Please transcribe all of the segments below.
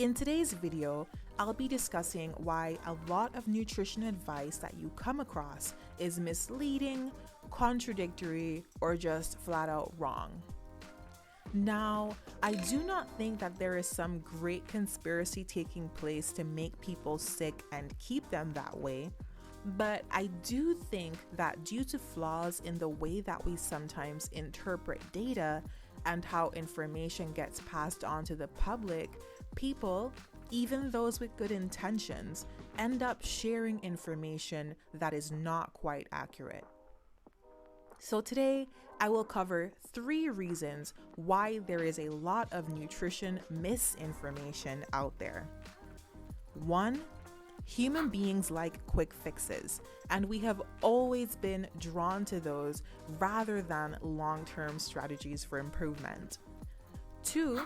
In today's video, I'll be discussing why a lot of nutrition advice that you come across is misleading, contradictory, or just flat out wrong. Now, I do not think that there is some great conspiracy taking place to make people sick and keep them that way, but I do think that due to flaws in the way that we sometimes interpret data and how information gets passed on to the public, people, even those with good intentions, end up sharing information that is not quite accurate. So today, I will cover 3 reasons why there is a lot of nutrition misinformation out there. 1. Human beings like quick fixes, and we have always been drawn to those rather than long-term strategies for improvement. 2.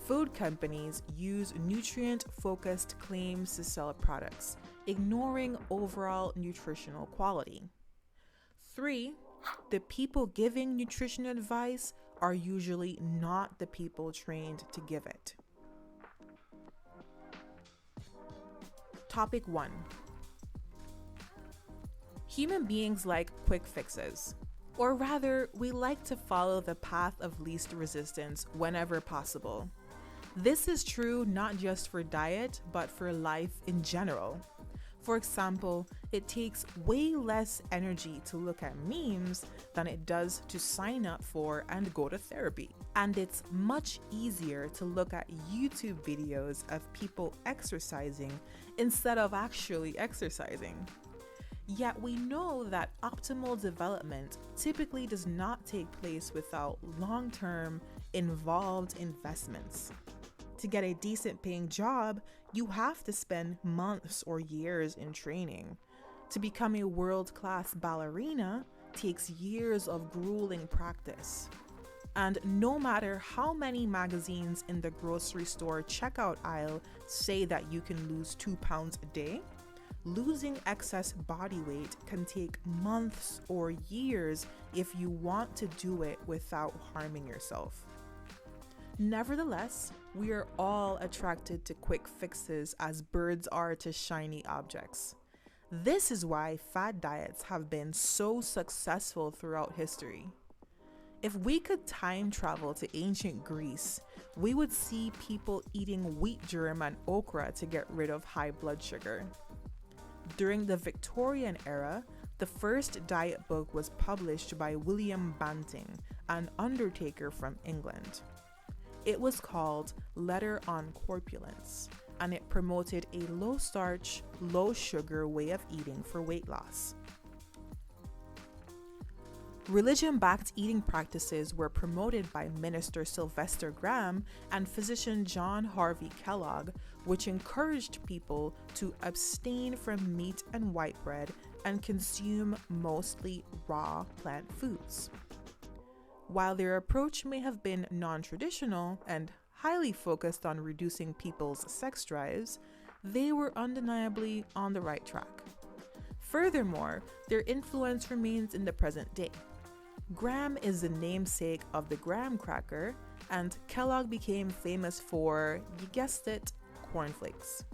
Food companies use nutrient-focused claims to sell products, ignoring overall nutritional quality. 3. The people giving nutrition advice are usually not the people trained to give it. Topic 1. Human beings like quick fixes. Or rather, we like to follow the path of least resistance whenever possible. This is true not just for diet, but for life in general. For example, it takes way less energy to look at memes than it does to sign up for and go to therapy. And it's much easier to look at YouTube videos of people exercising instead of actually exercising. Yet we know that optimal development typically does not take place without long-term, involved investments. To get a decent paying job, you have to spend months or years in training. To become a world-class ballerina takes years of grueling practice. And no matter how many magazines in the grocery store checkout aisle say that you can lose 2 pounds a day, losing excess body weight can take months or years if you want to do it without harming yourself. Nevertheless, we are all attracted to quick fixes as birds are to shiny objects. This is why fad diets have been so successful throughout history. If we could time travel to ancient Greece, we would see people eating wheat germ and okra to get rid of high blood sugar. During the Victorian era, the first diet book was published by William Banting, an undertaker from England. It was called Letter on Corpulence, and it promoted a low-starch, low-sugar way of eating for weight loss. Religion-backed eating practices were promoted by Minister Sylvester Graham and physician John Harvey Kellogg, which encouraged people to abstain from meat and white bread and consume mostly raw plant foods. While their approach may have been non-traditional and highly focused on reducing people's sex drives, they were undeniably on the right track. Furthermore, their influence remains in the present day. Graham is the namesake of the graham cracker, and Kellogg became famous for, you guessed it, cornflakes.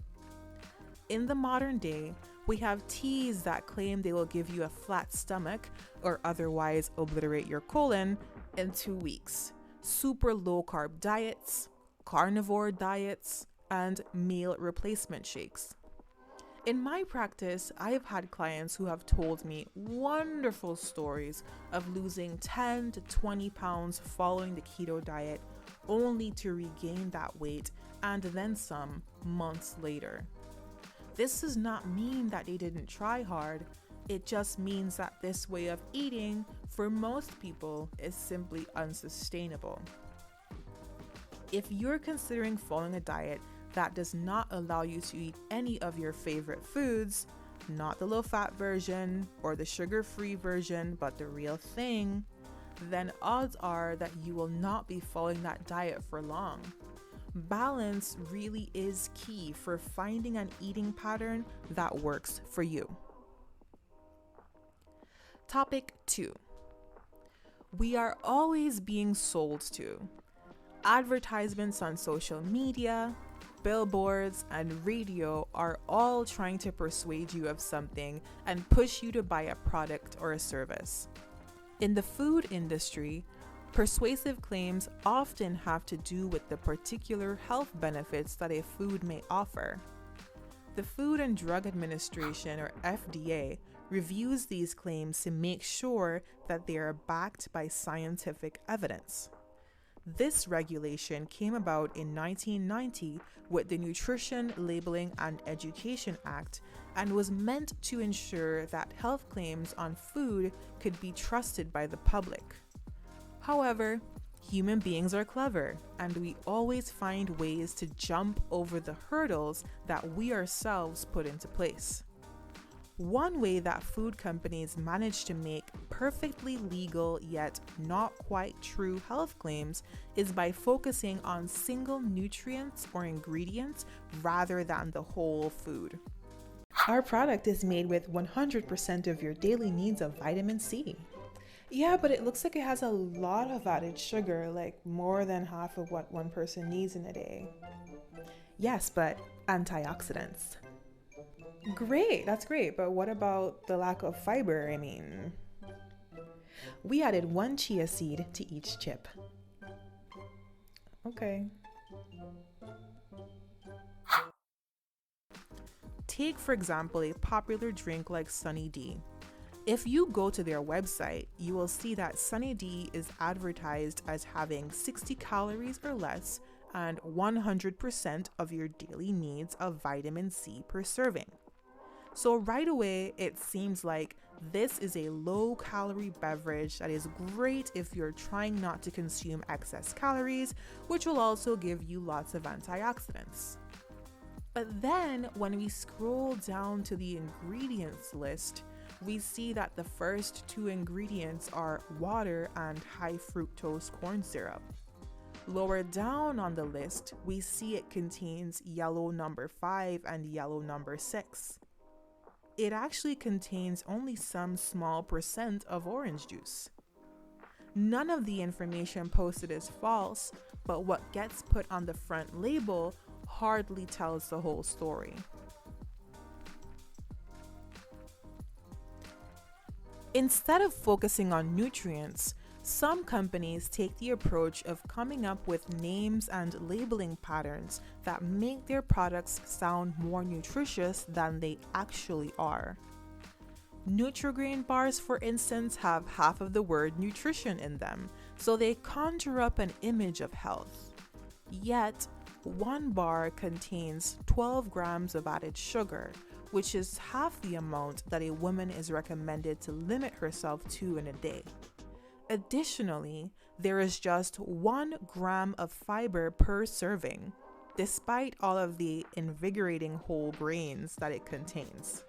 In the modern day, we have teas that claim they will give you a flat stomach or otherwise obliterate your colon in 2 weeks. Super low carb diets, carnivore diets, and meal replacement shakes. In my practice, I have had clients who have told me wonderful stories of losing 10 to 20 pounds following the keto diet, only to regain that weight and then some months later. This does not mean that they didn't try hard. It just means that this way of eating, for most people, is simply unsustainable. If you're considering following a diet that does not allow you to eat any of your favorite foods, not the low-fat version or the sugar-free version, but the real thing, then odds are that you will not be following that diet for long. Balance really is key for finding an eating pattern that works for you. Topic 2. We are always being sold to advertisements on social media, billboards, and radio are all trying to persuade you of something and push you to buy a product or a service. In the food industry, persuasive claims often have to do with the particular health benefits that a food may offer. The Food and Drug Administration, or FDA, reviews these claims to make sure that they are backed by scientific evidence. This regulation came about in 1990 with the Nutrition, Labeling, and Education Act and was meant to ensure that health claims on food could be trusted by the public. However, human beings are clever, and we always find ways to jump over the hurdles that we ourselves put into place. One way that food companies manage to make perfectly legal yet not quite true health claims is by focusing on single nutrients or ingredients rather than the whole food. Our product is made with 100% of your daily needs of vitamin C. Yeah, but it looks like it has a lot of added sugar, like more than half of what one person needs in a day. Yes, but antioxidants. Great, that's great, but what about the lack of fiber? I mean, we added 1 chia seed to each chip. Okay. Take, for example, a popular drink like Sunny D. If you go to their website, you will see that Sunny D is advertised as having 60 calories or less and 100% of your daily needs of vitamin C per serving. So right away, it seems like this is a low-calorie beverage that is great if you're trying not to consume excess calories, which will also give you lots of antioxidants. But then when we scroll down to the ingredients list, we see that the first 2 ingredients are water and high fructose corn syrup. Lower down on the list, we see it contains yellow number 5 and yellow number 6. It actually contains only some small percent of orange juice. None of the information posted is false, but what gets put on the front label hardly tells the whole story. Instead of focusing on nutrients, some companies take the approach of coming up with names and labeling patterns that make their products sound more nutritious than they actually are. Nutri-grain bars, for instance, have half of the word nutrition in them, so they conjure up an image of health. Yet, 1 bar contains 12 grams of added sugar, which is half the amount that a woman is recommended to limit herself to in a day. Additionally, there is just 1 gram of fiber per serving, despite all of the invigorating whole grains that it contains.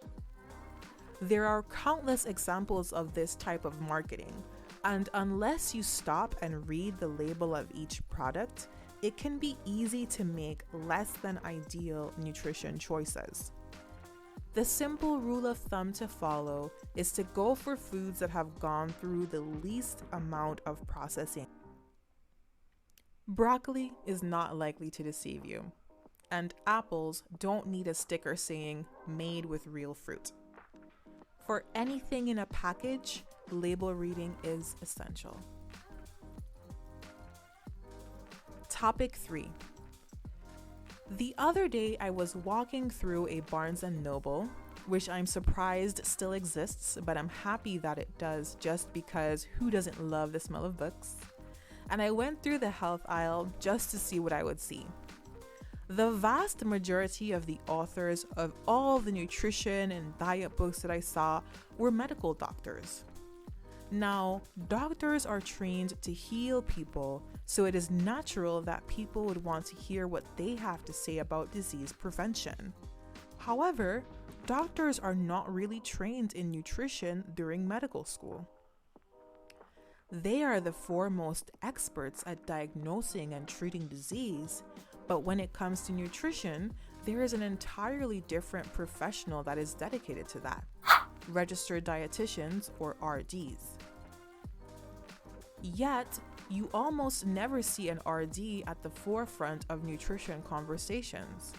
There are countless examples of this type of marketing, and unless you stop and read the label of each product, it can be easy to make less than ideal nutrition choices. The simple rule of thumb to follow is to go for foods that have gone through the least amount of processing. Broccoli is not likely to deceive you, and apples don't need a sticker saying "made with real fruit." For anything in a package, label reading is essential. Topic 3. The other day, I was walking through a Barnes & Noble, which I'm surprised still exists, but I'm happy that it does just because who doesn't love the smell of books? And I went through the health aisle just to see what I would see. The vast majority of the authors of all the nutrition and diet books that I saw were medical doctors. Now, doctors are trained to heal people, so it is natural that people would want to hear what they have to say about disease prevention. However, doctors are not really trained in nutrition during medical school. They are the foremost experts at diagnosing and treating disease, but when it comes to nutrition, there is an entirely different professional that is dedicated to that: registered dietitians, or RDs. Yet, You almost never see an RD at the forefront of nutrition conversations.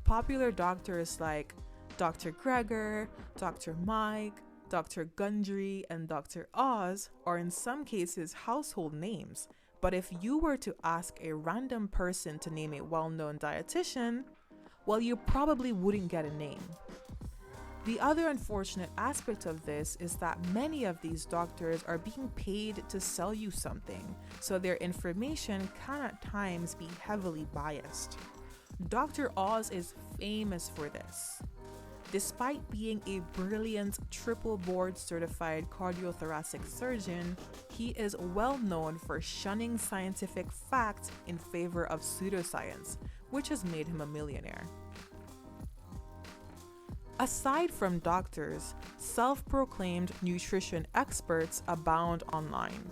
Popular doctors like Dr. Greger, Dr. Mike, Dr. Gundry, and Dr. Oz are in some cases household names, but if you were to ask a random person to name a well-known dietitian, well, you probably wouldn't get a name. The other unfortunate aspect of this is that many of these doctors are being paid to sell you something, so their information can at times be heavily biased. Dr. Oz is famous for this. Despite being a brilliant triple board certified cardiothoracic surgeon, he is well known for shunning scientific fact in favor of pseudoscience, which has made him a millionaire. Aside from doctors, self-proclaimed nutrition experts abound online.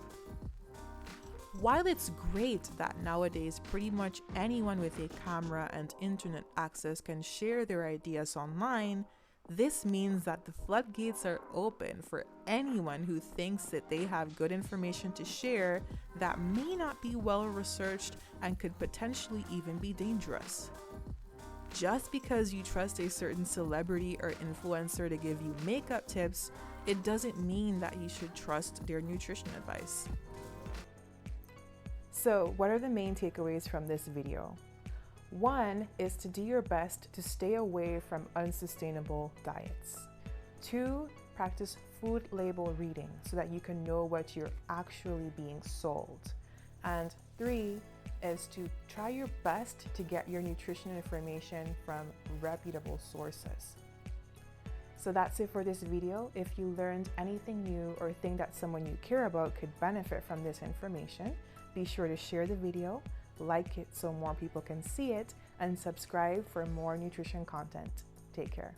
While it's great that nowadays pretty much anyone with a camera and internet access can share their ideas online, this means that the floodgates are open for anyone who thinks that they have good information to share that may not be well researched and could potentially even be dangerous. Just because you trust a certain celebrity or influencer to give you makeup tips, it doesn't mean that you should trust their nutrition advice. So, what are the main takeaways from this video? 1 is to do your best to stay away from unsustainable diets. 2, practice food label reading so that you can know what you're actually being sold. And 3 is to try your best to get your nutrition information from reputable sources. So that's it for this video. If you learned anything new or think that someone you care about could benefit from this information, be sure to share the video, like it so more people can see it, and subscribe for more nutrition content. Take care.